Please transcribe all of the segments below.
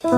Hi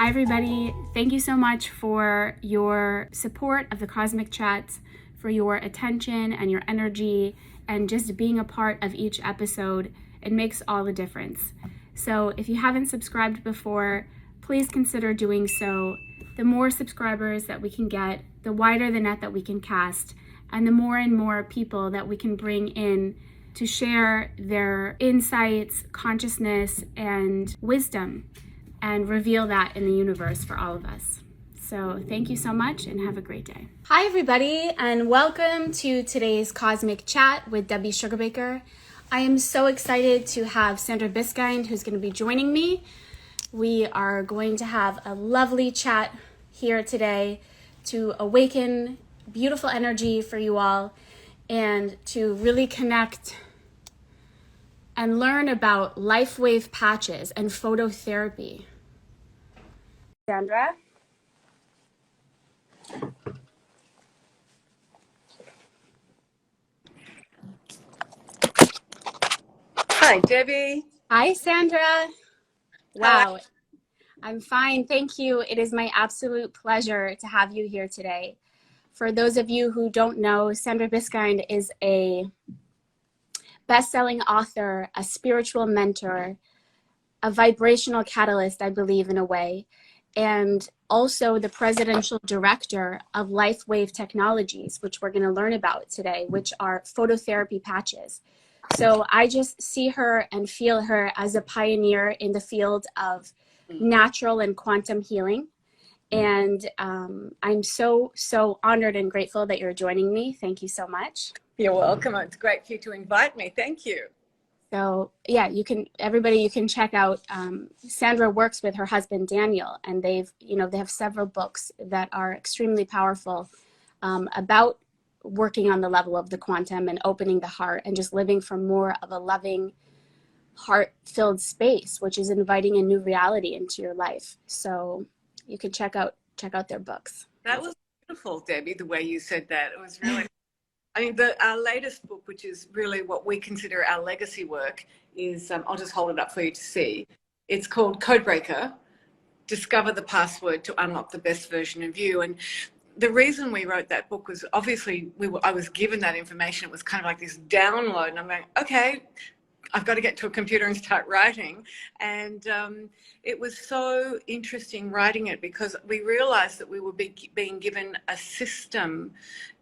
everybody, thank you so much for your support of the Cosmic Chats, for your attention and your energy, and just being a part of each episode. It makes all the difference. So if you haven't subscribed before, please consider doing so. The more subscribers that we can get, the wider the net that we can cast, and the more and more people that we can bring in to share their insights, consciousness, and wisdom, and reveal that in the universe for all of us. So thank you so much and have a great day. Hi everybody, and welcome to today's Cosmic Chat with Debbie Sugarbaker. I am so excited to have Sandra Biskind, who's going to be joining me. We are going to have a lovely chat here today to awaken beautiful energy for you all and to really connect and learn about LifeWave patches and phototherapy. Sandra? Hi, Debbie. Hi, Sandra. Wow, I'm fine, thank you. It is my absolute pleasure to have you here today. For those of you who don't know, Sandra Biskind is a best-selling author, a spiritual mentor, a vibrational catalyst, I believe, in a way, and also the presidential director of LifeWave Technologies, which we're going to learn about today, which are phototherapy patches. So I just see her and feel her as a pioneer in the field of natural and quantum healing. And I'm so honored and grateful that you're joining me. Thank you so much. You're welcome. It's great for you to invite me. Thank you. So yeah, everybody you can check out. Sandra works with her husband Daniel, and they have several books that are extremely powerful about working on the level of the quantum and opening the heart and just living from more of a loving, heart-filled space, which is inviting a new reality into your life. So you can check out their books. That was beautiful, Debbie, the way you said that. It was really, I mean, our latest book, which is really what we consider our legacy work, is, I'll just hold it up for you to see. It's called Codebreaker, Discover the Password to Unlock the Best Version of You. And the reason we wrote that book was obviously I was given that information. It was kind of like this download, and I'm going, okay, I've got to get to a computer and start writing. And it was so interesting writing it because we realized that we were being given a system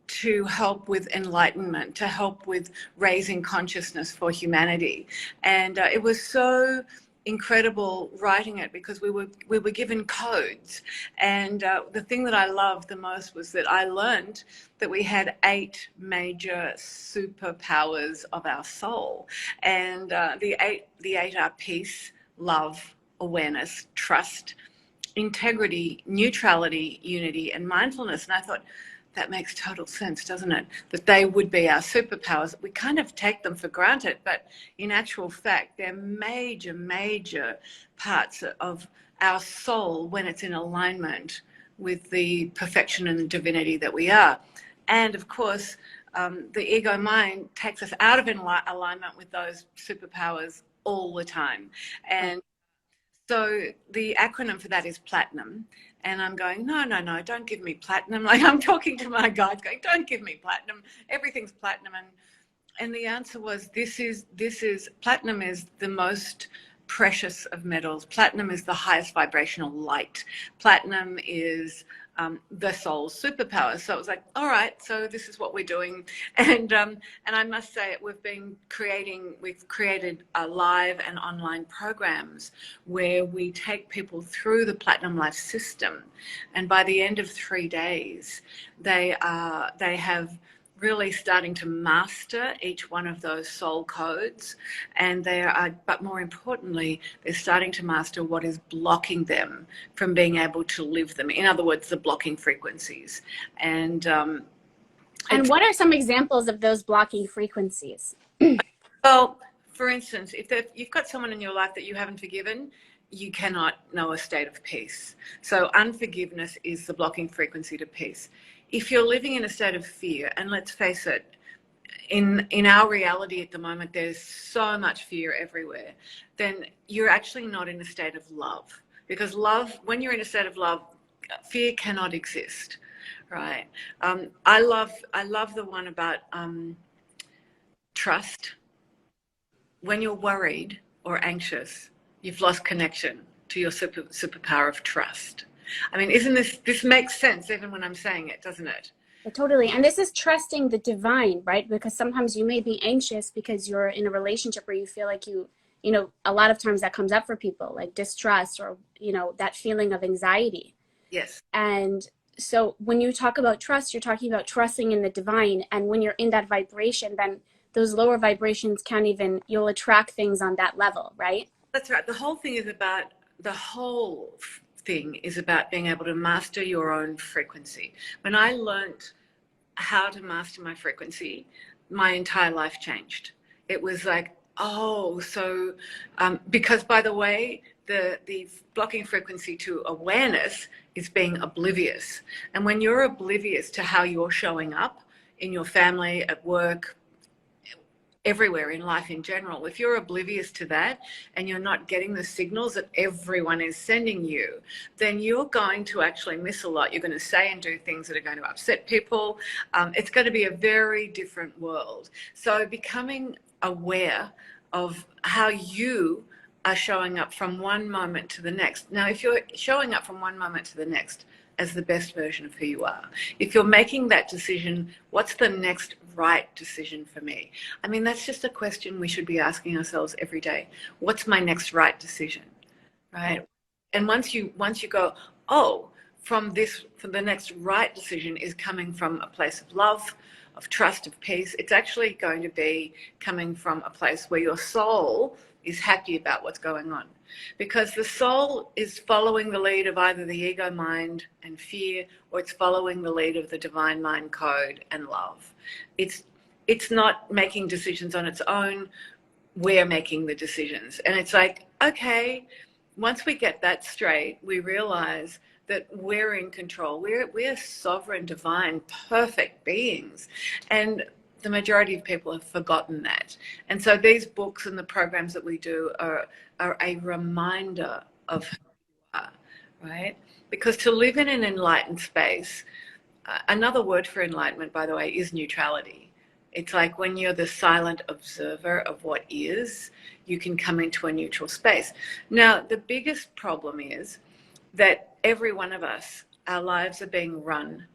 to help with enlightenment, to help with raising consciousness for humanity. And it was so incredible writing it because we were given codes. And the thing that I loved the most was that I learned that we had 8 major superpowers of our soul. And the eight are peace, love, awareness, trust, integrity, neutrality, unity, and mindfulness. And I thought, that makes total sense, doesn't it? That they would be our superpowers. We kind of take them for granted, but in actual fact, they're major, major parts of our soul when it's in alignment with the perfection and the divinity that we are. And of course, the ego mind takes us out of alignment with those superpowers all the time. And so the acronym for that is platinum. And I'm going, no, don't give me platinum. Like I'm talking to my guides going, don't give me platinum. Everything's platinum. And the answer was, platinum is the most precious of metals. Platinum is the highest vibrational light. Platinum is the soul's superpower. So it was like, all right, so this is what we're doing. And I must say, we've created live and online programs where we take people through the Platinum Life system. And by the end of 3 days, they have really starting to master each one of those soul codes, and but more importantly, they're starting to master what is blocking them from being able to live them. In other words, the blocking frequencies. And what are some examples of those blocking frequencies? Well, for instance, if you've got someone in your life that you haven't forgiven, you cannot know a state of peace. So unforgiveness is the blocking frequency to peace. If you're living in a state of fear, and let's face it, in our reality at the moment, there's so much fear everywhere, then you're actually not in a state of love. Because love, when you're in a state of love, fear cannot exist, right? I love the one about trust. When you're worried or anxious, you've lost connection to your superpower of trust. I mean, isn't this makes sense even when I'm saying it, doesn't it? Totally. And this is trusting the divine, right? Because sometimes you may be anxious because you're in a relationship where you feel like you know, a lot of times that comes up for people, like distrust or, you know, that feeling of anxiety. Yes. And so when you talk about trust, you're talking about trusting in the divine. And when you're in that vibration, then those lower vibrations can't even, you'll attract things on that level, right? That's right. The whole thing is about being able to master your own frequency. When I learned how to master my frequency, my entire life changed. It was like, oh, so because, by the way, the blocking frequency to awareness is being oblivious. And when you're oblivious to how you're showing up in your family, at work, everywhere in life in general, if you're oblivious to that and you're not getting the signals that everyone is sending you, then you're going to actually miss a lot. You're going to say and do things that are going to upset people. It's going to be a very different world. So becoming aware of how you are showing up from one moment to the next. Now, if you're showing up from one moment to the next as the best version of who you are, if you're making that decision, what's the next right decision for me? I mean, that's just a question we should be asking ourselves every day. What's my next right decision, right? And once you go, oh, from the next right decision is coming from a place of love, of trust, of peace. It's actually going to be coming from a place where your soul is happy about what's going on. Because the soul is following the lead of either the ego mind and fear, or it's following the lead of the divine mind code and love. It's not making decisions on its own. We're making the decisions. And it's like, okay, once we get that straight, we realize that we're in control. We're sovereign, divine, perfect beings. And the majority of people have forgotten that. And so these books and the programs that we do are a reminder of who we are, right? Because to live in an enlightened space, another word for enlightenment, by the way, is neutrality. It's like when you're the silent observer of what is, you can come into a neutral space. Now, the biggest problem is that every one of us, our lives are being run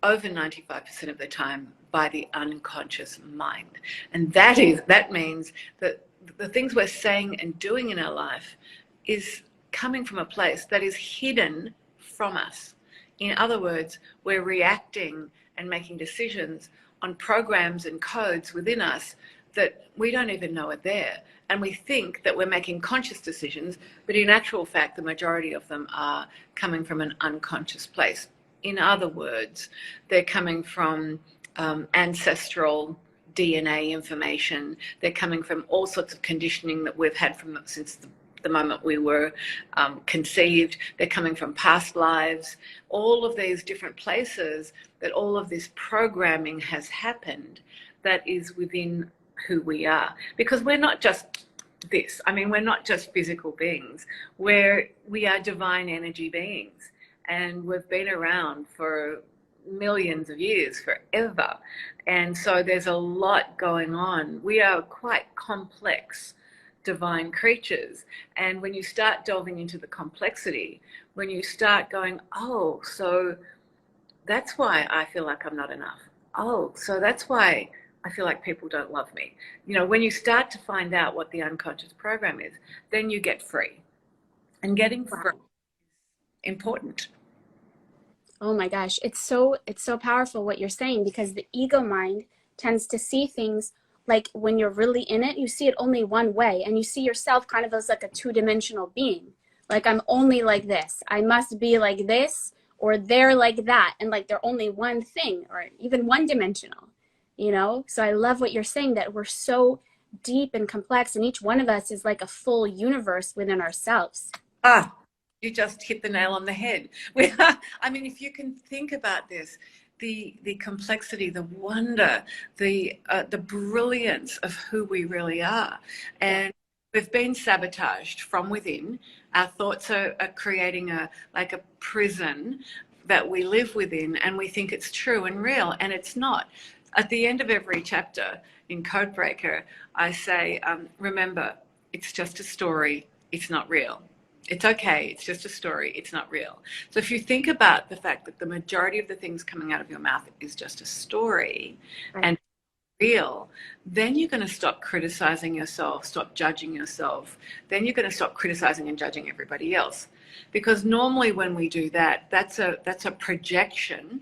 over 95% of the time by the unconscious mind. And that means that the things we're saying and doing in our life is coming from a place that is hidden from us. In other words, we're reacting and making decisions on programs and codes within us that we don't even know are there. And we think that we're making conscious decisions, but in actual fact, the majority of them are coming from an unconscious place. In other words, they're coming from ancestral DNA information. They're coming from all sorts of conditioning that we've had since the moment we were conceived. They're coming from past lives, all of these different places that all of this programming has happened that is within who we are. Because we're not just this. I mean, we're not just physical beings. We are divine energy beings. And we've been around for millions of years, forever. And so there's a lot going on. We are quite complex divine creatures. And when you start delving into the complexity, when you start going, oh, so that's why I feel like I'm not enough. Oh, so that's why I feel like people don't love me. You know, when you start to find out what the unconscious program is, then you get free. And getting free is important. Oh my gosh, it's so powerful what you're saying, because the ego mind tends to see things like, when you're really in it, you see it only one way, and you see yourself kind of as like a two-dimensional being. Like, I'm only like this. I must be like this, or they're like that, and like they're only one thing, or even one-dimensional, you know? So I love what you're saying, that we're so deep and complex, and each one of us is like a full universe within ourselves. You just hit the nail on the head. I mean, if you can think about this, the complexity, the wonder, the brilliance of who we really are. And we've been sabotaged from within. Our thoughts are creating a prison that we live within, and we think it's true and real, and it's not. At the end of every chapter in Codebreaker, I say, remember, it's just a story, it's not real. It's okay, it's just a story, it's not real. So if you think about the fact that the majority of the things coming out of your mouth is just a story, right, and real, then you're going to stop criticizing yourself, stop judging yourself. Then you're going to stop criticizing and judging everybody else. Because normally when we do that, that's a projection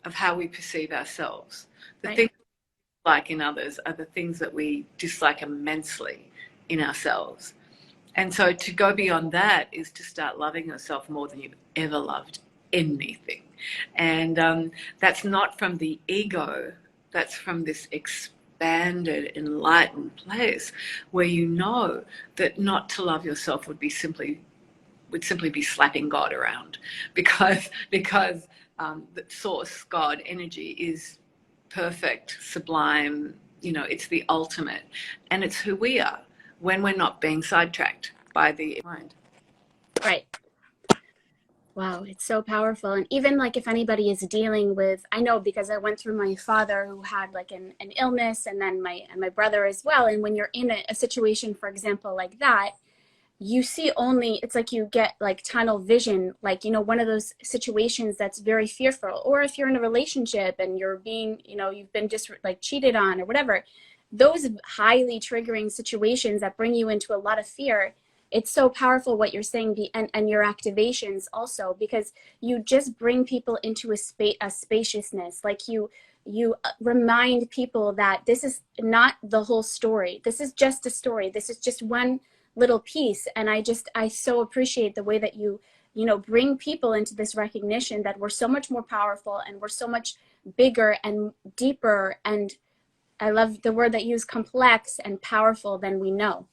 of how we perceive ourselves. The right. things we like in others are the things that we dislike immensely in ourselves. And so to go beyond that is to start loving yourself more than you've ever loved anything. And that's not from the ego, that's from this expanded, enlightened place where you know that not to love yourself would simply be slapping God around, because the source, God, energy is perfect, sublime, it's the ultimate, and it's who we are when we're not being sidetracked by the mind. Right. Wow, it's so powerful. And even like if anybody is dealing with, I know because I went through my father who had like an illness, and then my brother as well. And when you're in a situation, for example, like that, you see only, it's like you get like tunnel vision, like, one of those situations that's very fearful. Or if you're in a relationship and you're being, you've been just like cheated on or whatever, those highly triggering situations that bring you into a lot of fear. It's so powerful what you're saying, and your activations also, because you just bring people into a spaciousness. Like you remind people that this is not the whole story. This is just a story. This is just one little piece. And I so appreciate the way that you bring people into this recognition that we're so much more powerful and we're so much bigger and deeper. And I love the word that you use, complex and powerful than we know.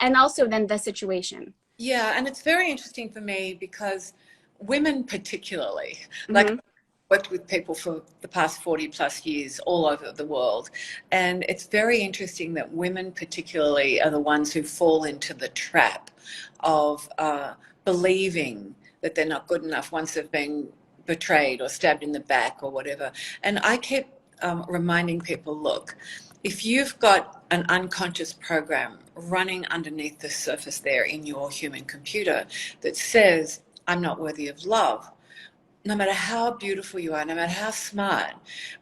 And also then the situation. Yeah, and it's very interesting for me because women particularly, Mm-hmm. like, worked with people for the past 40 plus years all over the world. And it's very interesting that women particularly are the ones who fall into the trap of believing that they're not good enough once they've been betrayed or stabbed in the back or whatever. And I keep reminding people, look, if you've got an unconscious program running underneath the surface there in your human computer that says, I'm not worthy of love, no matter how beautiful you are, no matter how smart,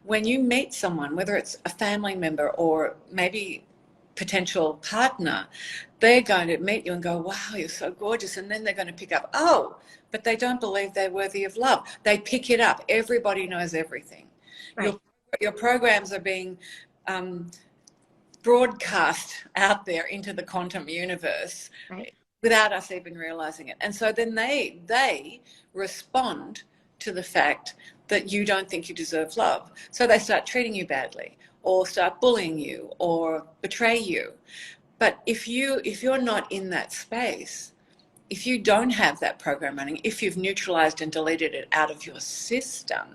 when you meet someone, whether it's a family member or maybe potential partner, they're going to meet you and go, wow, you're so gorgeous. And then they're going to pick up, oh, but they don't believe they're worthy of love. They pick it up. Everybody knows everything. Right. Your programs are being broadcast out there into the quantum universe, right, without us even realizing it. And so then they respond to the fact that you don't think you deserve love. So they start treating you badly or start bullying you or betray you. But if you're not in that space, if you don't have that program running, if you've neutralized and deleted it out of your system,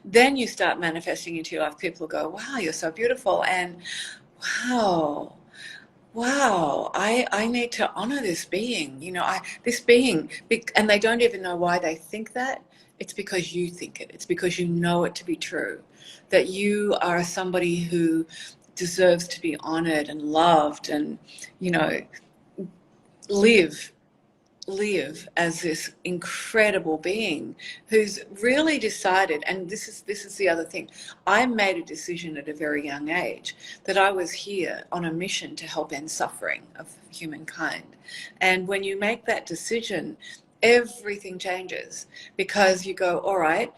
then you start manifesting into your life. People go, wow, you're so beautiful. And wow, I need to honor this being, this being, and they don't even know why they think that. It's because you think it. It's because you know it to be true, that you are somebody who deserves to be honored and loved and, live as this incredible being who's really decided, and this is the other thing, I made a decision at a very young age that I was here on a mission to help end suffering of humankind. And when you make that decision, everything changes, because you go, all right,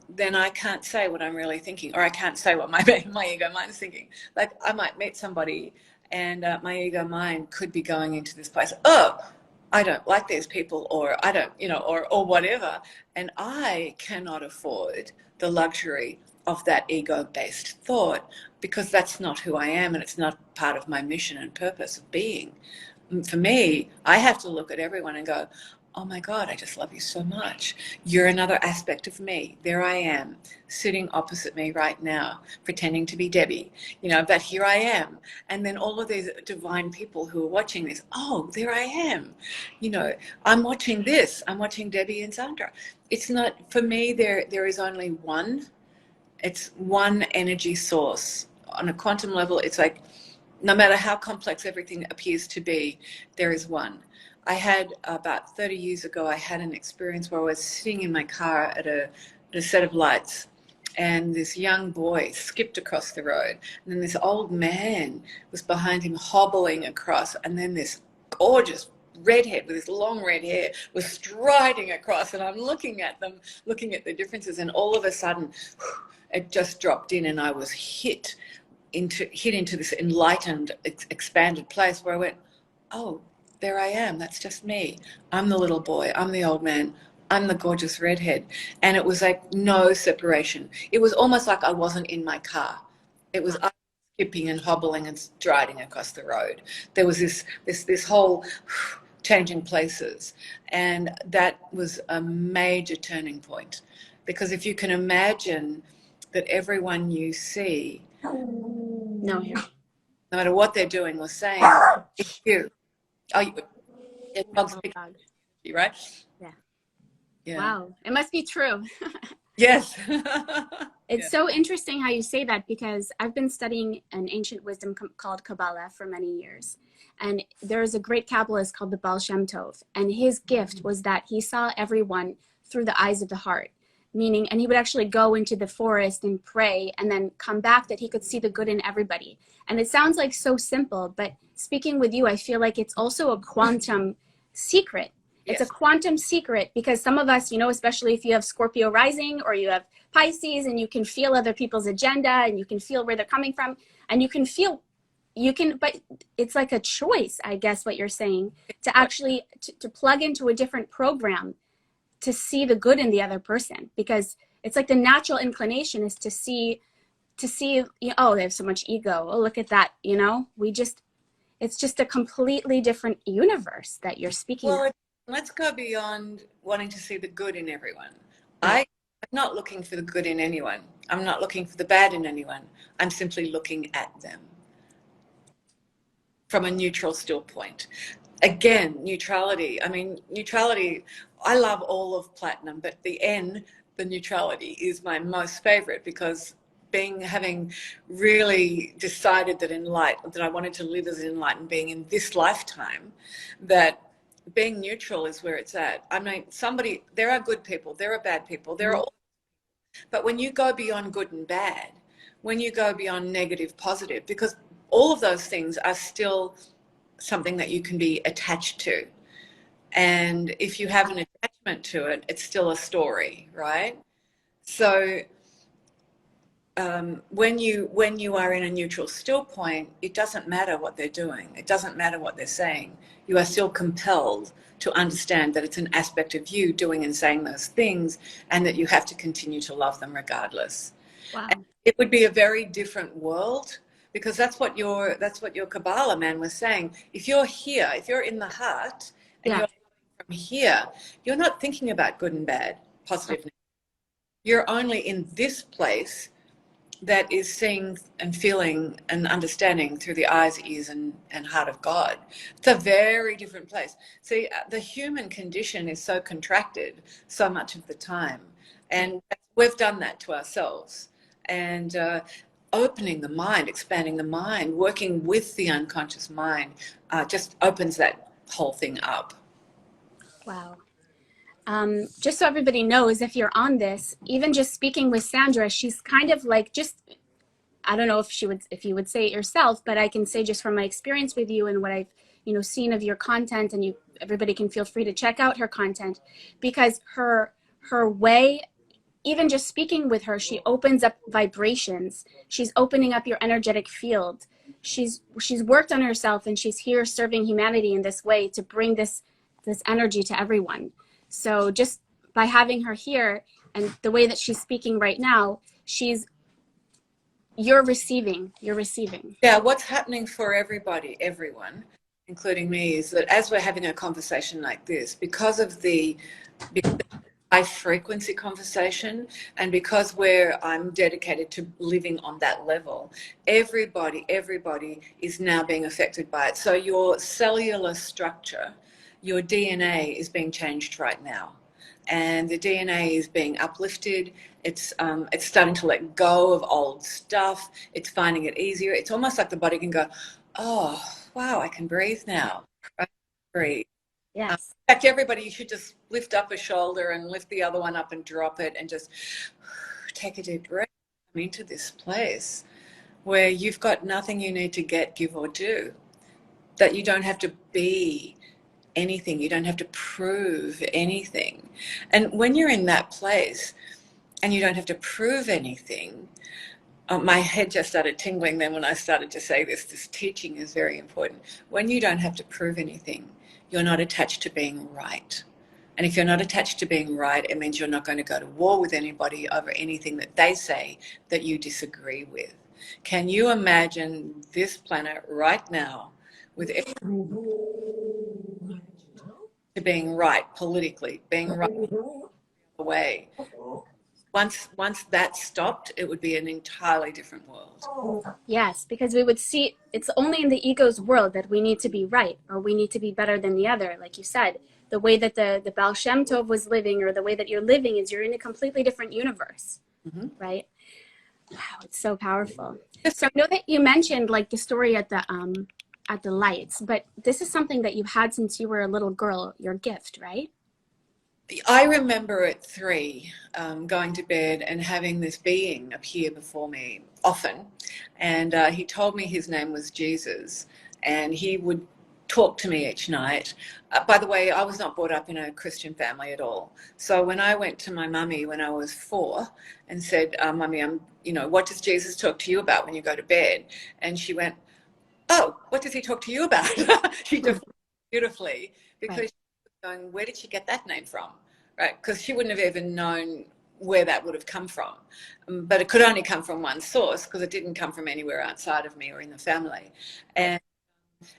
then I can't say what I'm really thinking, or I can't say what my ego mind is thinking. Like, I might meet somebody and my ego mind could be going into this place, oh, I don't like these people, or I don't, or whatever. And I cannot afford the luxury of that ego-based thought, because that's not who I am and it's not part of my mission and purpose of being. For me, I have to look at everyone and go, oh my God, I just love you so much. You're another aspect of me. There I am, sitting opposite me right now, pretending to be Debbie, but here I am. And then all of these divine people who are watching this, oh, there I am. I'm watching this. I'm watching Debbie and Sandra. It's not, for me, there is only one. It's one energy source. On a quantum level, it's like, no matter how complex everything appears to be, there is one. I had about 30 years ago, I had an experience where I was sitting in my car at a set of lights, and this young boy skipped across the road, and then this old man was behind him hobbling across, and then this gorgeous redhead with this long red hair was striding across, and I'm looking at them, looking at the differences, and all of a sudden it just dropped in, and I was hit into this enlightened, expanded place where I went, oh, there I am. That's just me. I'm the little boy. I'm the old man. I'm the gorgeous redhead. And it was like no separation. It was almost like I wasn't in my car. It was us skipping and hobbling and striding across the road. There was this whole changing places. And that was a major turning point. Because if you can imagine that everyone you see, No, here. no matter what they're doing or saying, it's you. Oh, it's dog's right? Yeah. Yeah. Wow. It must be true. Yes. It's so interesting how you say that, because I've been studying an ancient wisdom called Kabbalah for many years. And there's a great Kabbalist called the Baal Shem Tov. And his gift was that he saw everyone through the eyes of the heart. Meaning, and he would actually go into the forest and pray and then come back that he could see the good in everybody. And it sounds like so simple, but speaking with you, I feel like it's also a quantum secret. It's a quantum secret, because some of us, especially if you have Scorpio rising or you have Pisces, and you can feel other people's agenda and you can feel where they're coming from, and but it's like a choice, I guess what you're saying, to actually to plug into a different program, to see the good in the other person, because it's like the natural inclination is to see, oh, they have so much ego. Oh, look at that. It's just a completely different universe that you're speaking of. Let's go beyond wanting to see the good in everyone. I'm not looking for the good in anyone. I'm not looking for the bad in anyone. I'm simply looking at them from a neutral still point. Again, neutrality. I love all of platinum, but the neutrality is my most favorite, because having really decided that that I wanted to live as an enlightened being in this lifetime, that being neutral is where it's at. There are good people, there are bad people, there are all, but when you go beyond good and bad, when you go beyond negative, positive, because all of those things are still something that you can be attached to. And if you have an attachment to it, it's still a story, right? So when you are in a neutral still point, it doesn't matter what they're doing. It doesn't matter what they're saying. You are still compelled to understand that it's an aspect of you doing and saying those things, and that you have to continue to love them regardless. Wow. And it would be a very different world, because that's what your Kabbalah man was saying. If you're here, if you're in the heart, and you're from here, you're not thinking about good and bad, positive. You're only in this place that is seeing and feeling and understanding through the eyes, ears, and heart of God. It's a very different place. See, the human condition is so contracted so much of the time, and we've done that to ourselves. And opening the mind, expanding the mind, working with the unconscious mind just opens that whole thing up. Wow. Just so everybody knows, if you're on this, even just speaking with Sandra, she's kind of like, just, I don't know if you would say it yourself, but I can say just from my experience with you and what I've, seen of your content, and everybody can feel free to check out her content, because her way, even just speaking with her, she opens up vibrations. She's opening up your energetic field. She's worked on herself, and she's here serving humanity in this way to bring this energy to everyone. So just by having her here and the way that she's speaking right now, you're receiving. Yeah, what's happening for everyone including me, is that as we're having a conversation like this, because of the high frequency conversation, and because I'm dedicated to living on that level, everybody is now being affected by it. So your cellular structure, your DNA is being changed right now, and the DNA is being uplifted. It's starting to let go of old stuff. It's finding it easier. It's almost like the body can go, oh wow, I can breathe now. I can breathe. Yes. In fact, everybody, you should just lift up a shoulder and lift the other one up and drop it, and just take a deep breath. Come into this place where you've got nothing you need to get, give, or do. That you don't have to be anything. You don't have to prove anything. And when you're in that place and you don't have to prove anything, my head just started tingling then when I started to say this. This teaching is very important. When you don't have to prove anything, you're not attached to being right. And if you're not attached to being right, it means you're not going to go to war with anybody over anything that they say that you disagree with. Can you imagine this planet right now with to being right politically, being right away? Once that stopped, it would be an entirely different world. Yes, because we would see it's only in the ego's world that we need to be right, or we need to be better than the other. Like you said, the way that the Baal Shem Tov was living, or the way that you're living, is you're in a completely different universe, right? Wow, it's so powerful. So I know that you mentioned like the story at the lights, but this is something that you've had since you were a little girl, your gift, right? I remember at 3 going to bed and having this being appear before me often, and he told me his name was Jesus, and he would talk to me each night. By the way, I was not brought up in a Christian family at all. So when I went to my mummy when I was 4 and said, Mummy, what does Jesus talk to you about when you go to bed? And she went, oh, what does he talk to you about? She defined beautifully, because Right. going, where did she get that name from? Right? Because she wouldn't have even known where that would have come from. But it could only come from one source, because it didn't come from anywhere outside of me or in the family. And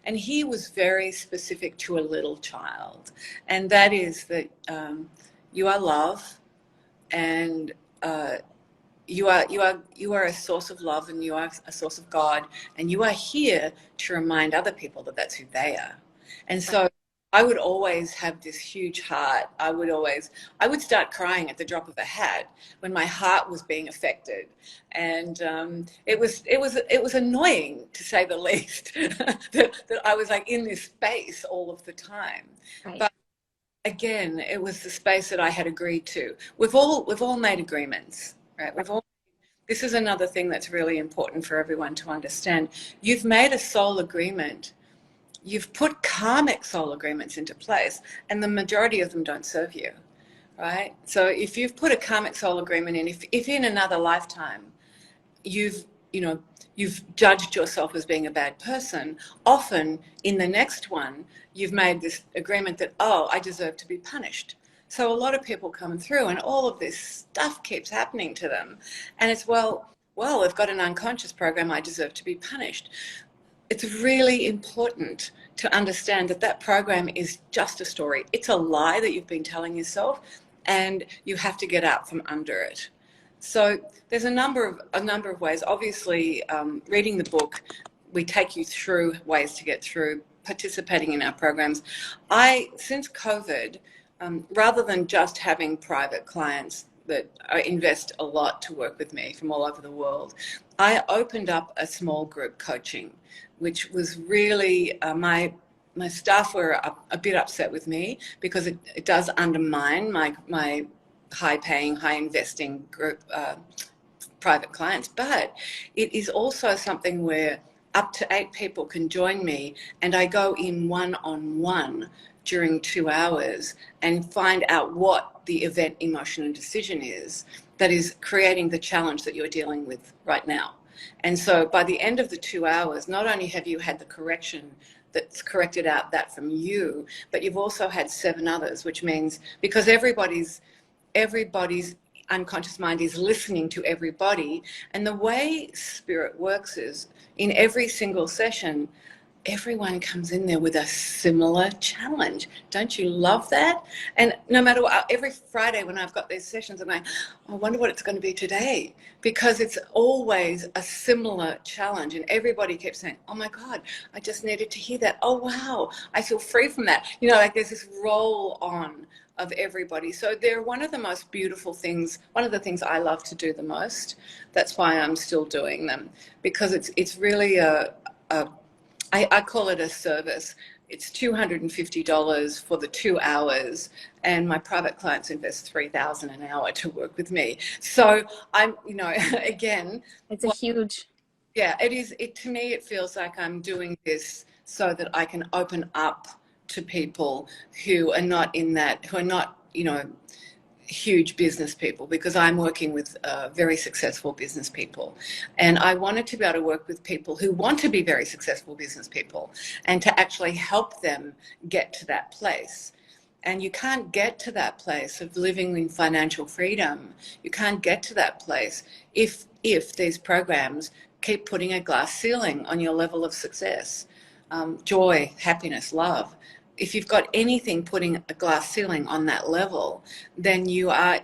he was very specific to a little child. And that is that you are love, and you are a source of love, and you are a source of God, and you are here to remind other people that that's who they are. And so I would always have this huge heart. I would start crying at the drop of a hat when my heart was being affected, and it was annoying, to say the least, that I was like in this space all of the time. Right. But again, it was the space that I had agreed to. We've all made agreements, right? This is another thing that's really important for everyone to understand. You've made a soul agreement. You've put karmic soul agreements into place, and the majority of them don't serve you, right? So if you've put a karmic soul agreement in, if in another lifetime you've judged yourself as being a bad person, often in the next one you've made this agreement that, oh, I deserve to be punished. So a lot of people come through and all of this stuff keeps happening to them, and it's well, they've got an unconscious program, I deserve to be punished. It's really important to understand that that program is just a story. It's a lie that you've been telling yourself, and you have to get out from under it. So there's a number of ways. Obviously, reading the book, we take you through ways to get through, participating in our programs. Since COVID, rather than just having private clients that invest a lot to work with me from all over the world, I opened up a small group coaching, which was really my staff were a bit upset with me, because it does undermine my high-paying, high-investing group private clients. But it is also something where up to 8 people can join me, and I go in one-on-one during 2 hours and find out what the event, emotion, and decision is that is creating the challenge that you're dealing with right now. And so by the end of the 2 hours, not only have you had the correction that's corrected out that from you, but you've also had 7 others, which means, because everybody's unconscious mind is listening to everybody, and the way spirit works is, in every single session, everyone comes in there with a similar challenge. Don't you love that? And no matter what, every Friday when I've got these sessions, I'm going, I wonder what it's going to be today, because it's always a similar challenge. And everybody keeps saying, oh my God, I just needed to hear that. Oh, wow, I feel free from that. You know, like there's this roll on of everybody. So they're one of the most beautiful things, one of the things I love to do the most. That's why I'm still doing them, because it's really I call it a service. It's $250 for the 2 hours, and my private clients invest $3,000 an hour to work with me. So I'm, you know, again, It's a huge. yeah, it is. It to me, it feels like I'm doing this so that I can open up to people who are not in that, who are not, you know, huge business people, because I'm working with very successful business people, and I wanted to be able to work with people who want to be very successful business people and to actually help them get to that place. And you can't get to that place of living in financial freedom. You can't get to that place if these programs keep putting a glass ceiling on your level of success, joy, happiness, love. If you've got anything putting a glass ceiling on that level, then you are,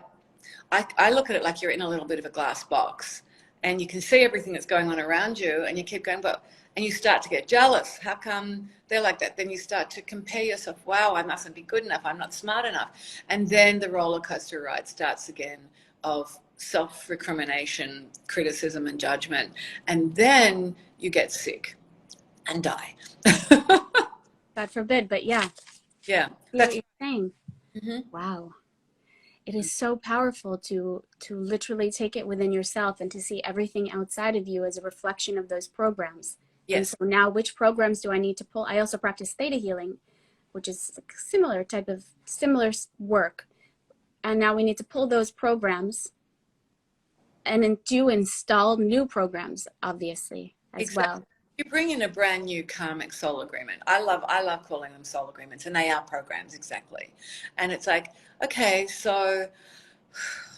I look at it like you're in a little bit of a glass box, and you can see everything that's going on around you, and you keep going, but, and you start to get jealous. How come they're like that? Then you start to compare yourself. Wow, I mustn't be good enough. I'm not smart enough. And then the roller coaster ride starts again of self-recrimination, criticism and judgment. And then you get sick and die. God forbid, but yeah. Yeah. That's what you're saying. Mm-hmm. Wow. It is so powerful to literally take it within yourself and to see everything outside of you as a reflection of those programs. Yes. And so now, which programs do I need to pull? I also practice theta healing, which is a similar type of work. And now we need to pull those programs and then do install new programs, obviously, as Exactly. well. You bring in a brand new karmic soul agreement. I love calling them soul agreements, and they are programs, exactly. And it's like, okay, so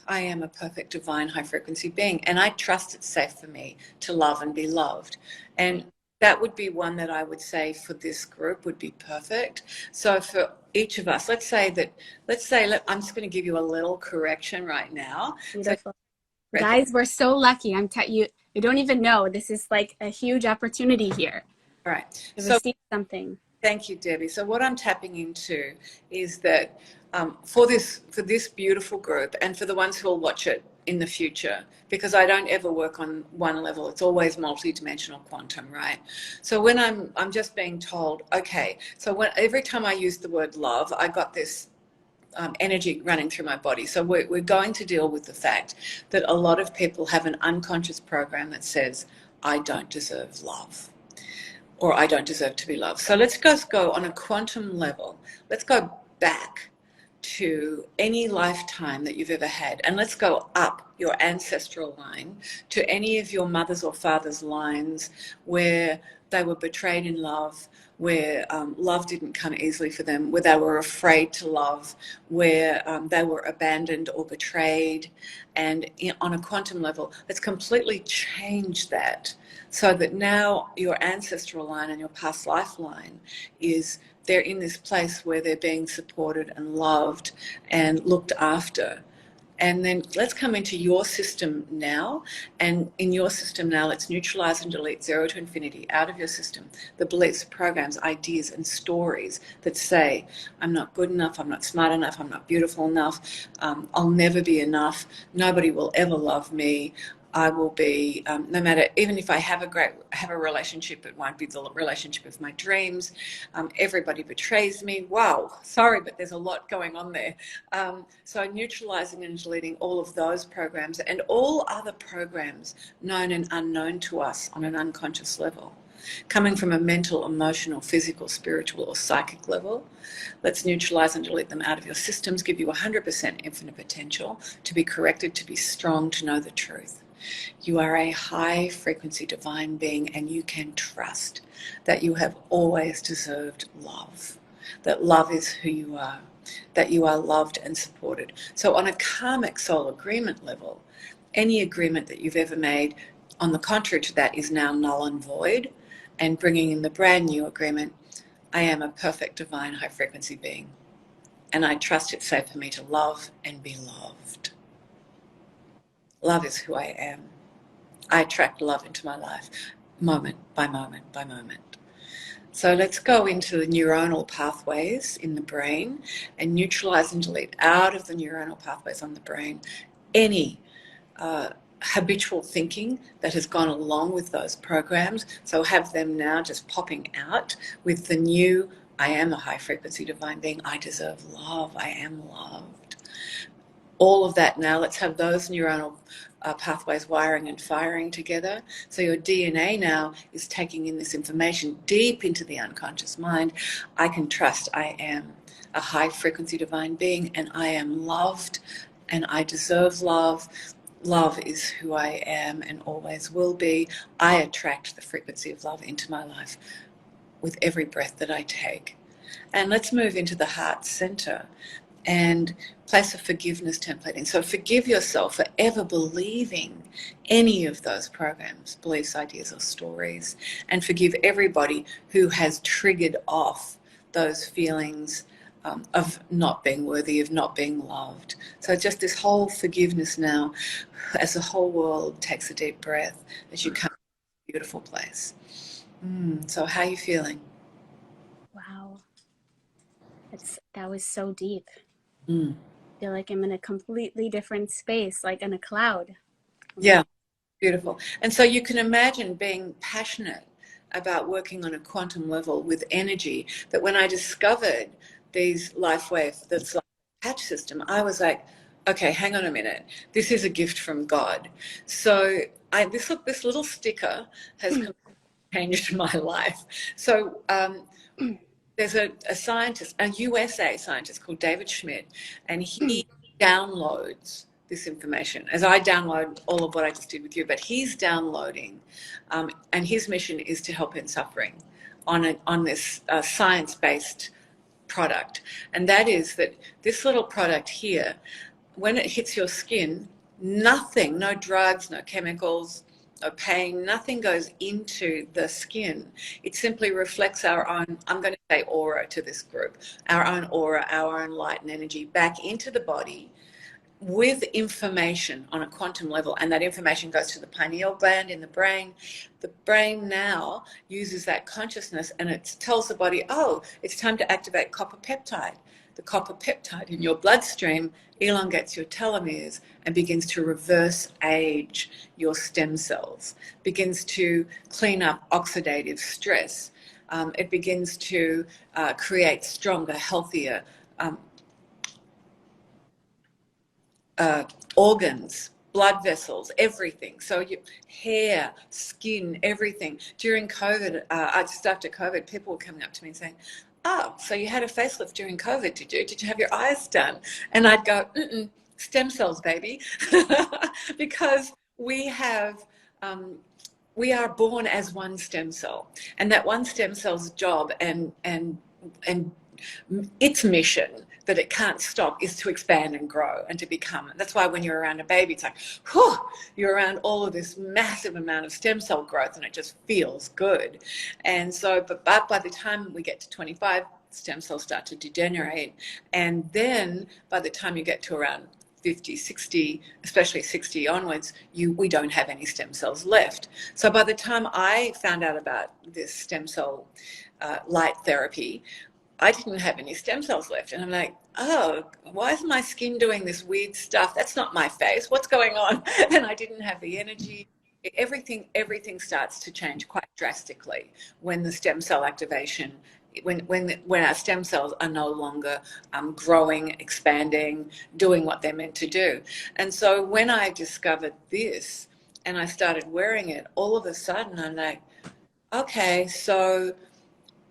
I am a perfect divine high frequency being, and I trust it's safe for me to love and be loved. And that would be one that I would say for this group would be perfect. So for each of us, I'm just going to give you a little correction right now. Beautiful. So, guys, we're so lucky. You don't even know. This is like a huge opportunity here. All right. To receive something. Thank you, Debbie. So what I'm tapping into is that for this beautiful group, and for the ones who will watch it in the future, because I don't ever work on one level. It's always multidimensional quantum, right? So when I'm just being told, okay, so every time I use the word love, I got this energy running through my body. So we're going to deal with the fact that a lot of people have an unconscious program that says, I don't deserve love, or I don't deserve to be loved. So let's just go on a quantum level. Let's go back to any lifetime that you've ever had, and let's go up your ancestral line to any of your mother's or father's lines where they were betrayed in love, where love didn't come easily for them, where they were afraid to love, where they were abandoned or betrayed. And on a quantum level, let's completely change that, so that now your ancestral line and your past life line they're in this place where they're being supported and loved and looked after. And then let's come into your system now. And in your system now, let's neutralize and delete 0 to infinity out of your system the beliefs, programs, ideas, and stories that say, I'm not good enough, I'm not smart enough, I'm not beautiful enough, I'll never be enough, nobody will ever love me. I will be, no matter, even if I have a relationship, it won't be the relationship of my dreams. Everybody betrays me. Wow, sorry, but there's a lot going on there. So neutralizing and deleting all of those programs and all other programs known and unknown to us on an unconscious level, coming from a mental, emotional, physical, spiritual, or psychic level. Let's neutralize and delete them out of your systems, give you 100% infinite potential to be corrected, to be strong, to know the truth. You are a high frequency divine being, and you can trust that you have always deserved love, that love is who you are, that you are loved and supported. So on a karmic soul agreement level, any agreement that you've ever made on the contrary to that is now null and void, and bringing in the brand new agreement, I am a perfect, divine, high frequency being. And I trust it's safe for me to love and be loved. Love is who I am. I attract love into my life, moment by moment by moment. So let's go into the neuronal pathways in the brain and neutralize and delete out of the neuronal pathways on the brain any habitual thinking that has gone along with those programs. So have them now just popping out with the new, I am a high frequency divine being, I deserve love, I am loved. All of that now, let's have those neuronal pathways wiring and firing together. So your DNA now is taking in this information deep into the unconscious mind. I can trust I am a high frequency divine being, and I am loved, and I deserve love. Love is who I am and always will be. I attract the frequency of love into my life with every breath that I take. And let's move into the heart center and place a forgiveness template in. So forgive yourself for ever believing any of those programs, beliefs, ideas, or stories, and forgive everybody who has triggered off those feelings of not being worthy, of not being loved. So just this whole forgiveness now, as the whole world takes a deep breath, as you come to a beautiful place. So how are you feeling? Wow. That was so deep. I feel like I'm in a completely different space, like in a cloud. Yeah, beautiful. And so you can imagine being passionate about working on a quantum level with energy, that when I discovered these LifeWave, this patch system, I was like, okay, hang on a minute. This is a gift from God. So this little sticker has changed my life. So there's a scientist, a USA scientist called David Schmidt, and he downloads this information as I download all of what I just did with you, but he's downloading, and his mission is to help in suffering on this science-based product. And that is that this little product here, when it hits your skin, nothing, no drugs, no chemicals, no pain, nothing goes into the skin. It simply reflects our own, I'm going to say aura to this group, our own aura, our own light and energy back into the body with information on a quantum level. And that information goes to the pineal gland in the brain. The brain now uses that consciousness and it tells the body, oh, it's time to activate copper peptide. The copper peptide in your bloodstream elongates your telomeres and begins to reverse age your stem cells, begins to clean up oxidative stress. It begins to create stronger, healthier organs, blood vessels, everything. So your hair, skin, everything. During COVID, just after COVID, people were coming up to me and saying, oh, so you had a facelift during COVID, did you? Did you have your eyes done? And I'd go, stem cells, baby. Because we are born as one stem cell. And that one stem cell's job and its mission that it can't stop is to expand and grow and to become. That's why when you're around a baby, it's like, whew, you're around all of this massive amount of stem cell growth and it just feels good. And so, but by the time we get to 25, stem cells start to degenerate. And then by the time you get to around 50, 60, especially 60 onwards, we don't have any stem cells left. So by the time I found out about this stem cell light therapy, I didn't have any stem cells left. And I'm like, oh, why is my skin doing this weird stuff? That's not my face. What's going on? And I didn't have the energy. Everything starts to change quite drastically when the stem cell activation, when our stem cells are no longer growing, expanding, doing what they're meant to do. And so when I discovered this and I started wearing it, all of a sudden I'm like, okay, so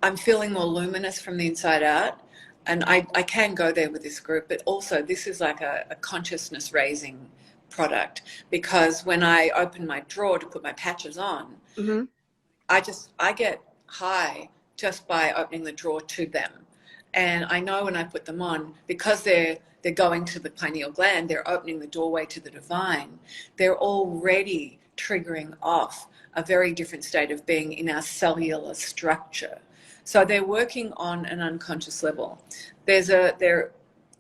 I'm feeling more luminous from the inside out. And I can go there with this group, but also this is like a consciousness raising product, because when I open my drawer to put my patches on, I get high just by opening the drawer to them. And I know when I put them on, because they're going to the pineal gland, they're opening the doorway to the divine, they're already triggering off a very different state of being in our cellular structure. So they're working on an unconscious level.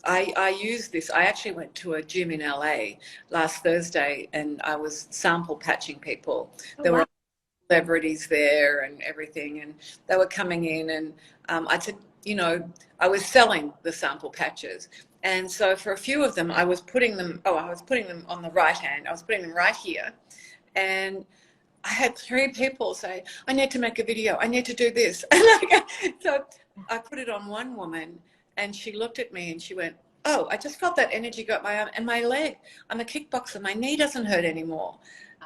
I use this. I actually went to a gym in LA last Thursday and I was sample patching people. There were celebrities there and everything, and they were coming in, and I said, I was selling the sample patches. And so for a few of them, I was putting them on the right hand. I was putting them right here. And I had 3 people say, I need to make a video. I need to do this. So I put it on one woman and she looked at me and she went, oh, I just felt that energy go up my arm and my leg. I'm a kickboxer. My knee doesn't hurt anymore.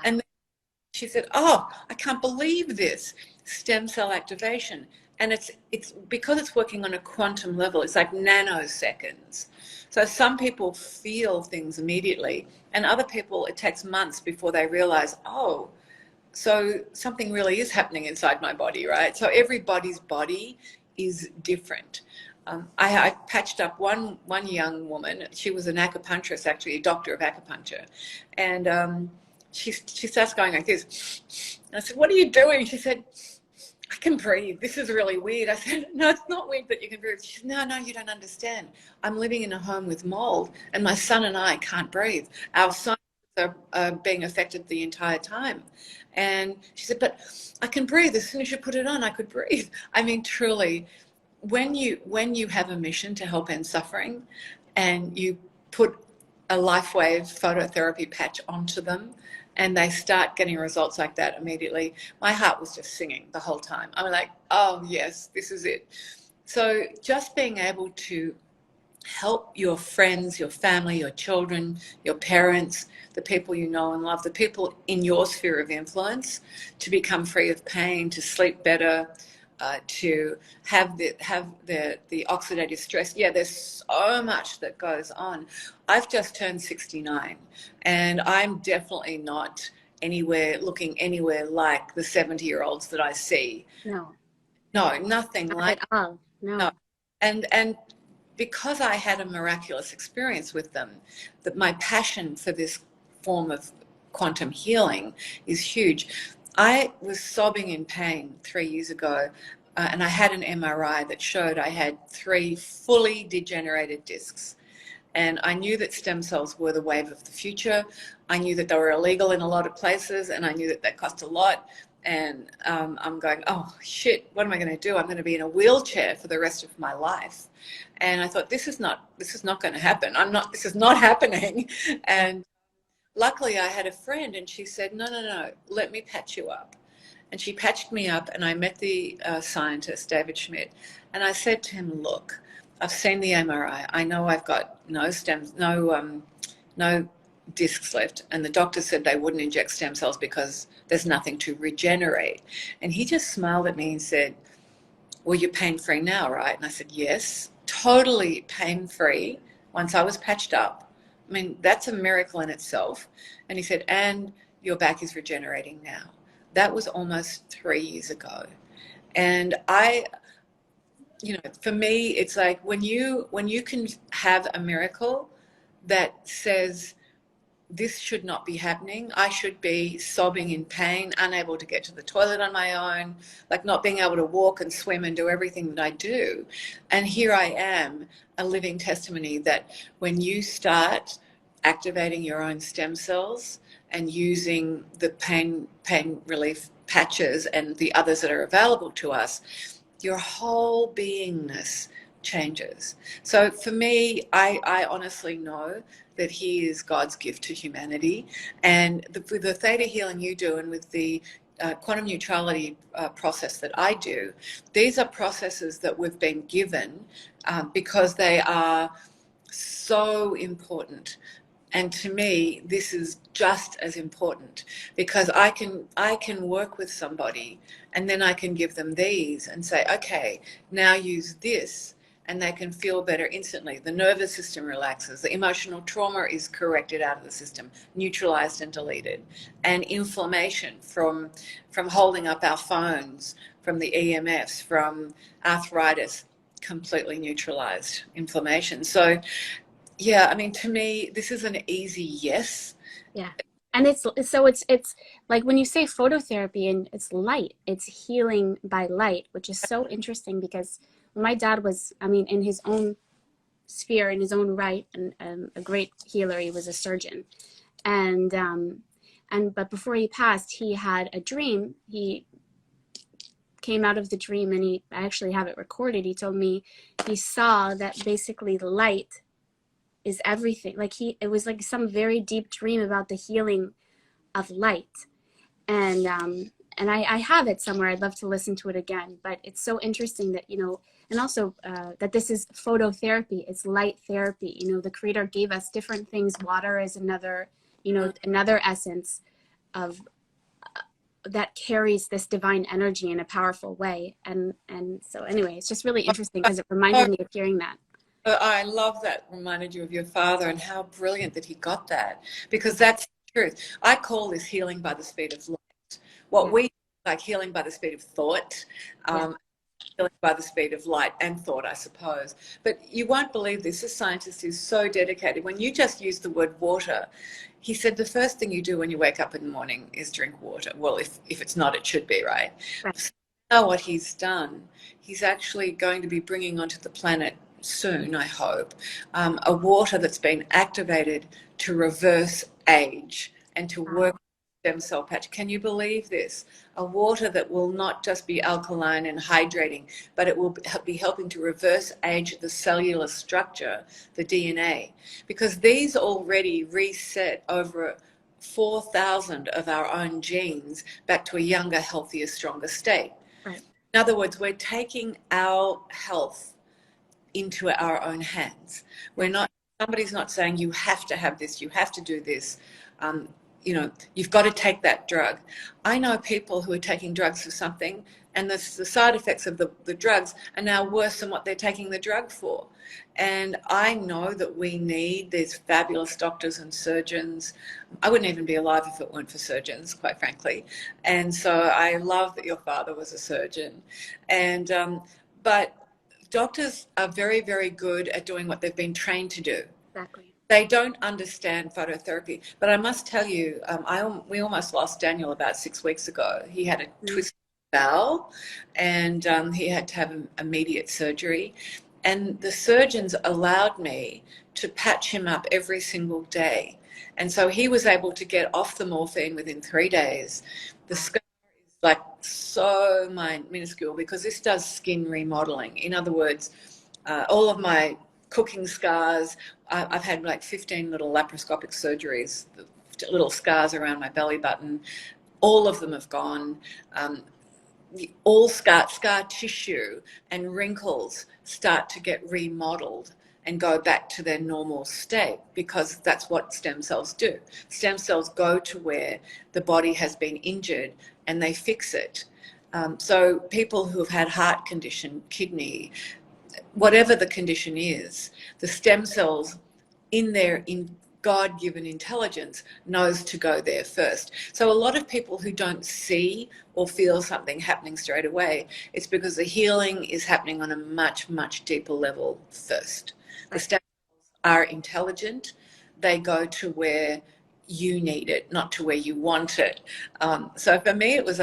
And she said, oh, I can't believe this stem cell activation. And it's because it's working on a quantum level. It's like nanoseconds. So some people feel things immediately and other people, it takes months before they realize, oh, so something really is happening inside my body, right? So everybody's body is different. I patched up one young woman. She was an acupuncturist, actually, a doctor of acupuncture. And she starts going like this. And I said, what are you doing? She said, I can breathe. This is really weird. I said, no, it's not weird that you can breathe. She said, no, you don't understand. I'm living in a home with mold and my son and I can't breathe. Our son are being affected the entire time. And she said, but I can breathe. As soon as you put it on, I could breathe. I mean, truly, when you have a mission to help end suffering and you put a LifeWave phototherapy patch onto them and they start getting results like that immediately, my heart was just singing the whole time. I'm like, oh yes, this is it. So just being able to help your friends, your family, your children, your parents, the people you know and love, the people in your sphere of influence, to become free of pain, to sleep better, to have the oxidative stress. Yeah, there's so much that goes on. I've just turned 69 and I'm definitely not looking anywhere like the 70-year-olds that I see. No, nothing not like at all. No. And because I had a miraculous experience with them, that my passion for this form of quantum healing is huge. I was sobbing in pain 3 years ago, and I had an MRI that showed I had 3 fully degenerated discs. And I knew that stem cells were the wave of the future. I knew that they were illegal in a lot of places, and I knew that they cost a lot. And I'm going, oh shit, what am I going to do? I'm going to be in a wheelchair for the rest of my life. And I thought, this is not going to happen. This is not happening. And luckily I had a friend and she said, no, let me patch you up. And she patched me up and I met the scientist, David Schmidt. And I said to him, look, I've seen the MRI. I know I've got no discs left. And the doctor said they wouldn't inject stem cells because there's nothing to regenerate. And he just smiled at me and said, well, you're pain-free now, right? And I said, yes, totally pain-free once I was patched up. I mean, that's a miracle in itself. And he said, and your back is regenerating now. That was almost 3 years ago. And for me, it's like when you can have a miracle that says, this should not be happening. I should be sobbing in pain, unable to get to the toilet on my own, like not being able to walk and swim and do everything that I do. And here I am, a living testimony that when you start activating your own stem cells and using the pain relief patches and the others that are available to us, your whole beingness changes. So for me, I honestly know that he is God's gift to humanity. And with the theta healing you do and with the quantum neutrality process that I do, these are processes that we've been given because they are so important. And to me, this is just as important because I can work with somebody and then I can give them these and say, okay, now use this, and they can feel better instantly. The nervous system relaxes. The emotional trauma is corrected out of the system, neutralized and deleted. And inflammation from holding up our phones, from the EMFs, from arthritis, completely neutralized inflammation. So yeah, I mean, to me, this is an easy yes. Yeah. And it's like when you say phototherapy and it's light, it's healing by light, which is so interesting because when my dad was, I mean, in his own sphere, in his own right, and a great healer, he was a surgeon. And but before he passed, he had a dream. He came out of the dream, and I actually have it recorded. He told me he saw that basically light is everything. Like it was like some very deep dream about the healing of light. And I have it somewhere. I'd love to listen to it again. But it's so interesting that, and also that this is phototherapy. It's light therapy. The Creator gave us different things. Water is another, another essence of that carries this divine energy in a powerful way. And so anyway, it's just really interesting because it reminded me of hearing that. I love that reminded you of your father and how brilliant that he got that, because that's the truth. I call this healing by the speed of light. What we like healing by the speed of thought, healing by the speed of light and thought, I suppose. But you won't believe this. This scientist is so dedicated. When you just use the word water, he said the first thing you do when you wake up in the morning is drink water. Well, if it's not, it should be, right? So now what he's done, he's actually going to be bringing onto the planet soon, I hope, a water that's been activated to reverse age and to work stem cell patch. Can you believe this? A water that will not just be alkaline and hydrating, but it will be helping to reverse age the cellular structure, the DNA, because these already reset over 4,000 of our own genes back to a younger, healthier, stronger state. Right. In other words, we're taking our health into our own hands. We're not, somebody's not saying you have to have this, you have to do this, you've got to take that drug. I know people who are taking drugs for something, and the side effects of the drugs are now worse than what they're taking the drug for. And I know that we need these fabulous doctors and surgeons. I wouldn't even be alive if it weren't for surgeons, quite frankly. And so I love that your father was a surgeon. And but doctors are very, very good at doing what they've been trained to do. Exactly. They don't understand phototherapy. But I must tell you, we almost lost Daniel about 6 weeks ago. He had a twisted bowel, and he had to have immediate surgery. And the surgeons allowed me to patch him up every single day. And so he was able to get off the morphine within 3 days. The scar is like so minuscule because this does skin remodeling. In other words, all of my cooking scars, I've had like 15 little laparoscopic surgeries, little scars around my belly button. All of them have gone. All scar tissue and wrinkles start to get remodeled and go back to their normal state, because that's what stem cells do. Stem cells go to where the body has been injured and they fix it. So people who have had heart condition, kidney, whatever the condition is, the stem cells in God-given intelligence knows to go there first. So a lot of people who don't see or feel something happening straight away, it's because the healing is happening on a much, much deeper level first. The stem cells are intelligent. They go to where you need it, not to where you want it. So for me, it was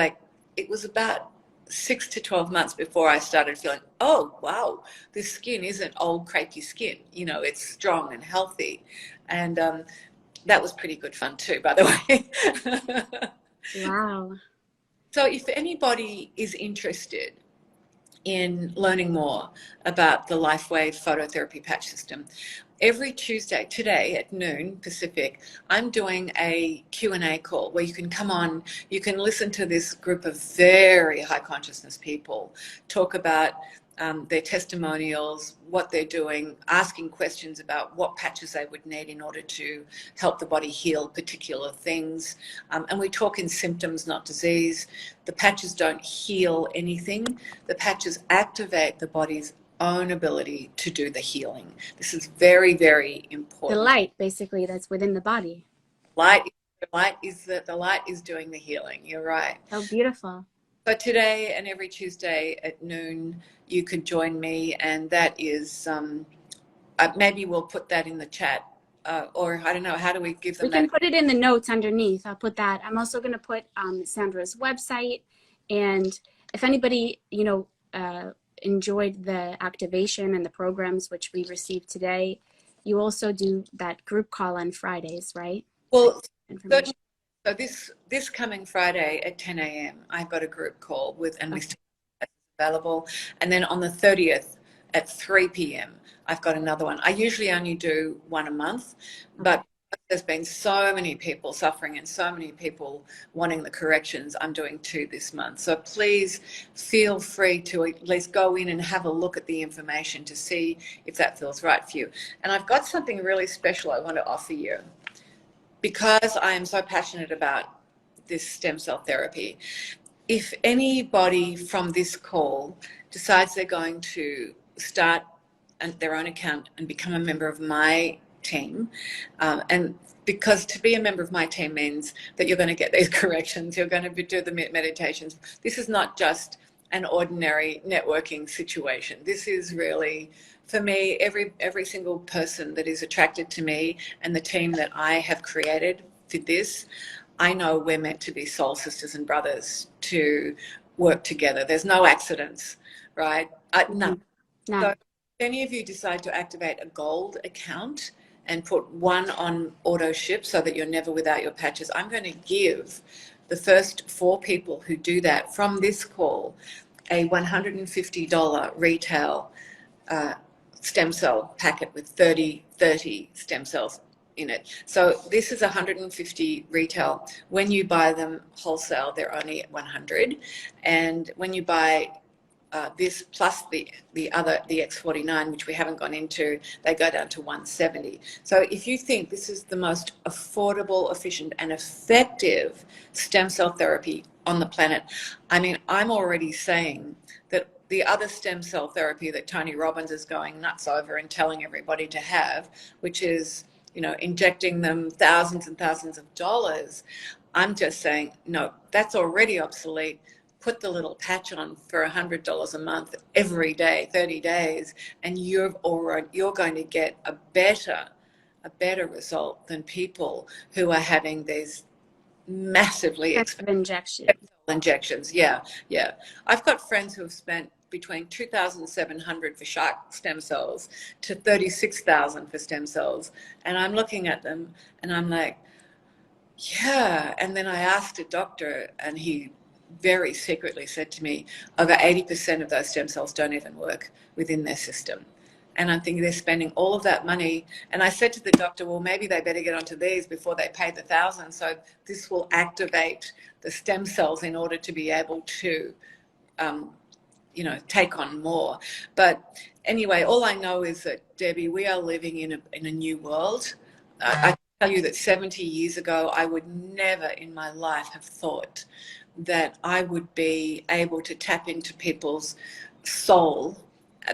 about 6 to 12 months before I started feeling, oh, wow, this skin isn't old, crepey skin. It's strong and healthy. And that was pretty good fun too, by the way. Wow. So if anybody is interested in learning more about the LifeWave phototherapy patch system, every Tuesday, today at noon Pacific, I'm doing a Q&A call where you can come on, you can listen to this group of very high consciousness people talk about their testimonials, what they're doing, asking questions about what patches they would need in order to help the body heal particular things. And we talk in symptoms, not disease. The patches don't heal anything. The patches activate the body's own ability to do the healing. This is very, very important. The light, basically, that's within the body. The light is doing the healing. You're right. Oh, beautiful. So today and every Tuesday at noon, you could join me, and that is maybe we'll put that in the chat or I don't know, how do we give them We can that? put it in the notes underneath. I'll put that. I'm also going to put Sandra's website. And if anybody, enjoyed the activation and the programs which we received today, you also do that group call on Fridays, right? Well, Information. so this coming Friday at 10 a.m., I've got a group call with, and we still have available. And then on the 30th at 3 p.m., I've got another one. I usually only do one a month, but there's been so many people suffering and so many people wanting the corrections. I'm doing 2 this month. So please feel free to at least go in and have a look at the information to see if that feels right for you. And I've got something really special I want to offer you. Because I am so passionate about this stem cell therapy, if anybody from this call decides they're going to start their own account and become a member of my team, and because to be a member of my team means that you're going to get these corrections, you're going to do the meditations. This is not just an ordinary networking situation. This is really, for me, every single person that is attracted to me and the team that I have created for this, I know we're meant to be soul sisters and brothers to work together. There's no accidents, right? None. No. So if any of you decide to activate a gold account and put one on auto ship so that you're never without your patches, I'm going to give the first 4 people who do that from this call a $150 retail stem cell packet with 30 stem cells in it. So this is 150 retail. When you buy them wholesale, they're only 100. And when you buy this plus the X49, which we haven't gone into, they go down to 170. So if you think this is the most affordable, efficient, and effective stem cell therapy on the planet, I mean, I'm already saying that the other stem cell therapy that Tony Robbins is going nuts over and telling everybody to have, which is, injecting them thousands and thousands of dollars, I'm just saying, no, that's already obsolete. Put the little patch on for $100 a month every day, 30 days, and you're going to get a better result than people who are having these massively expensive injections. Yeah. I've got friends who have spent between $2,700 for shark stem cells to $36,000 for stem cells, and I'm looking at them and I'm like, yeah. And then I asked a doctor, and he very secretly said to me, over 80% of those stem cells don't even work within their system. And I'm thinking they're spending all of that money. And I said to the doctor, well, maybe they better get onto these before they pay the $1,000. So this will activate the stem cells in order to be able to, take on more. But anyway, all I know is that, Debbie, we are living in a new world. I tell you that 70 years ago, I would never in my life have thought that I would be able to tap into people's soul,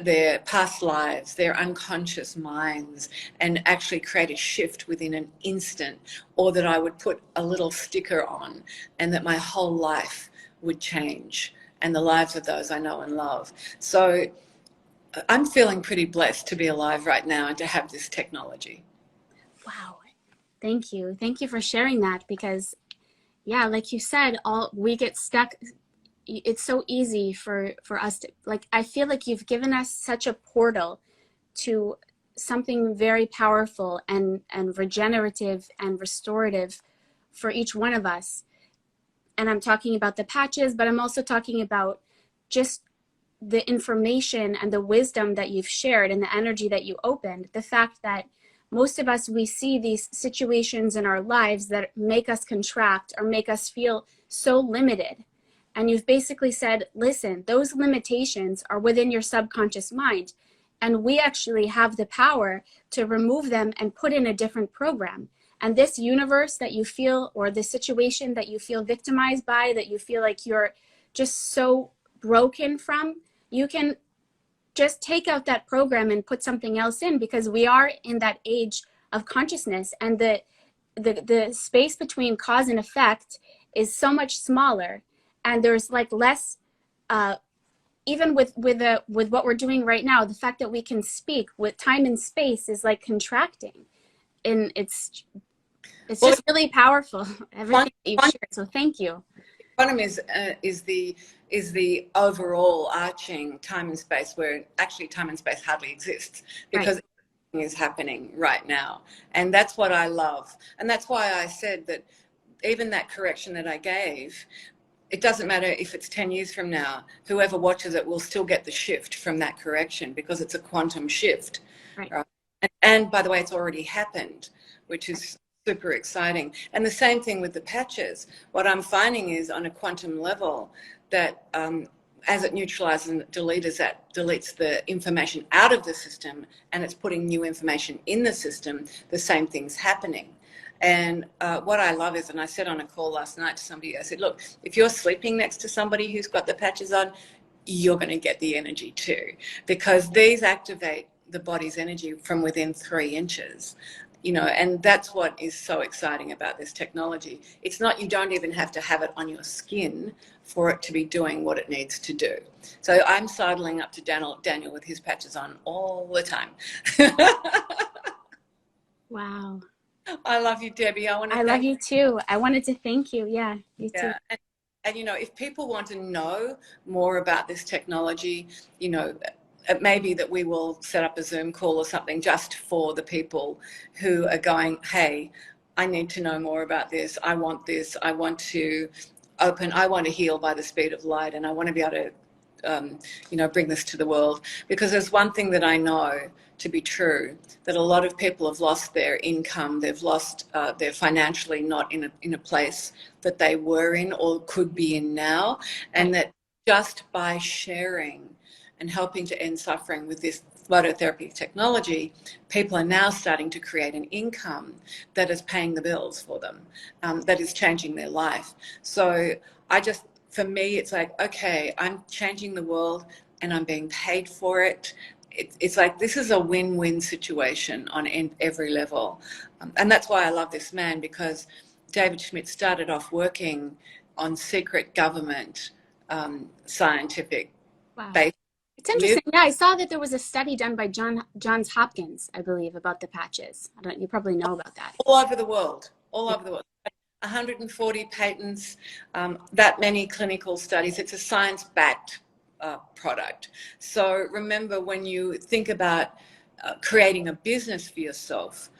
their past lives, their unconscious minds, and actually create a shift within an instant, or that I would put a little sticker on and that my whole life would change, and the lives of those I know and love. So I'm feeling pretty blessed to be alive right now and to have this technology. Wow. Thank you. Thank you for sharing that, because yeah, like you said, we get stuck. It's so easy for us to, like, I feel like you've given us such a portal to something very powerful and regenerative and restorative for each one of us. And I'm talking about the patches, but I'm also talking about just the information and the wisdom that you've shared and the energy that you opened. The fact that most of us, we see these situations in our lives that make us contract or make us feel so limited. And you've basically said, listen, those limitations are within your subconscious mind. And we actually have the power to remove them and put in a different program. And this universe that you feel, or the situation that you feel victimized by, that you feel like you're just so broken from, you can just take out that program and put something else in, because we are in that age of consciousness, and the space between cause and effect is so much smaller, and there's like less, even with what we're doing right now, the fact that we can speak with time and space is like contracting. it's Well, just really powerful, everything that you've shared. So thank you. quantum is the overall arching time and space, where actually time and space hardly exists, because Right. everything is happening right now. And that's what I love. And that's why I said that even that correction that I gave, it doesn't matter if it's 10 years from now, whoever watches it will still get the shift from that correction, because it's a quantum shift. Right. Right? And by the way, it's already happened, which is super exciting. And the same thing with the patches. What I'm finding is, on a quantum level, that as it neutralizes and deletes the information out of the system, and it's putting new information in the system, the same thing's happening. And what I love is, and I said on a call last night to somebody, I said, look, if you're sleeping next to somebody who's got the patches on, you're going to get the energy too, because these activate the body's energy from within 3 inches. And that's what is so exciting about this technology. It's not, you don't even have to have it on your skin for it to be doing what it needs to do. So I'm sidling up to Daniel with his patches on all the time. Wow. I love you, Debbie. I love you too. I wanted to thank you. Yeah, you too. Yeah. And if people want to know more about this technology, it may be that we will set up a Zoom call or something just for the people who are going, hey, I need to know more about this. I want this. I want to heal by the speed of light, and I want to be able to bring this to the world. Because there's one thing that I know to be true, that a lot of people have lost their income. They've lost, they're financially not in a place that they were in or could be in now. And that just by sharing and helping to end suffering with this phototherapy technology, people are now starting to create an income that is paying the bills for them, that is changing their life. So for me, it's like, okay, I'm changing the world and I'm being paid for it. It's like, this is a win-win situation on every level. And that's why I love this man, because David Schmidt started off working on secret government scientific base. It's interesting. Yeah, I saw that there was a study done by Johns Hopkins, I believe, about the patches. You probably know about that. All over the world. 140 patents, that many clinical studies. It's a science-backed product. So remember, when you think about creating a business for yourself,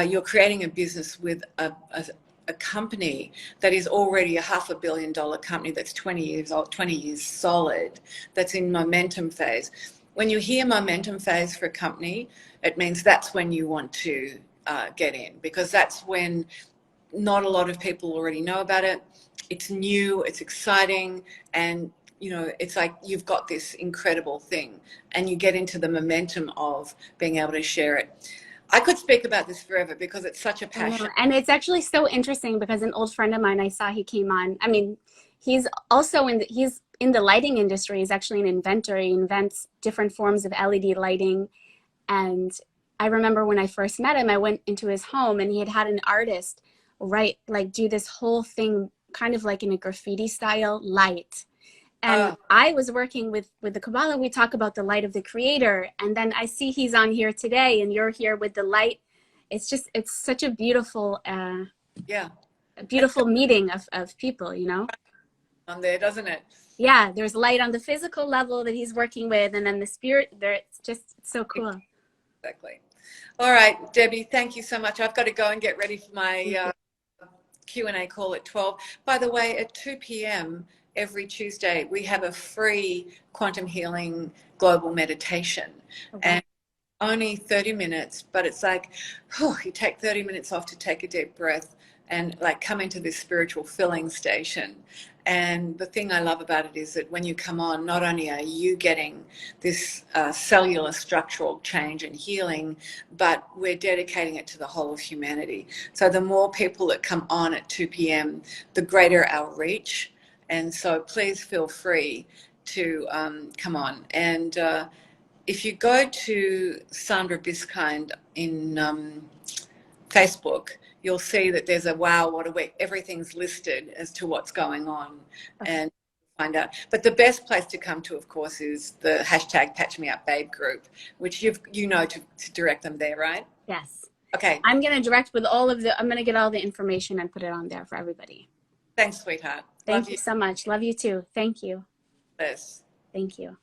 you're creating a business with a company that is already a $500 million company, that's 20 years old, 20 years solid, that's in momentum phase. When you hear momentum phase for a company, it means that's when you want to get in, because that's when not a lot of people already know about it. It's new, it's exciting, and it's like you've got this incredible thing, and you get into the momentum of being able to share it. I could speak about this forever because it's such a passion. And it's actually so interesting, because an old friend of mine, I saw he came on. I mean, he's also he's in the lighting industry. He's actually an inventor. He invents different forms of LED lighting. And I remember when I first met him, I went into his home and he had an artist do this whole thing kind of like in a graffiti style light. And I was working with the Kabbalah. We talk about the light of the creator. And then I see he's on here today and you're here with the light. It's such a beautiful, beautiful meeting of people, On there, doesn't it? Yeah, there's light on the physical level that he's working with. And then the spirit there, it's so cool. Exactly. All right, Debbie, thank you so much. I've got to go and get ready for my Q&A call at 12. By the way, at 2 p.m. every Tuesday, we have a free quantum healing global meditation. Okay. And only 30 minutes, but it's like, you take 30 minutes off to take a deep breath and come into this spiritual filling station. And the thing I love about it is that when you come on, not only are you getting this cellular structural change and healing, but we're dedicating it to the whole of humanity. So the more people that come on at 2 p.m., the greater our reach. And so please feel free to come on. And if you go to Sandra Biskind in Facebook, you'll see that there's a wow, what a week. Everything's listed as to what's going on, and find out. But the best place to come to, of course, is the hashtag Patch Me Up Babe group, which to direct them there, right? Yes. Okay. I'm going to direct with all of the, I'm going to get all the information and put it on there for everybody. Thanks, sweetheart. Thank Love you so much. Love you too. Thank you. Yes. Thank you.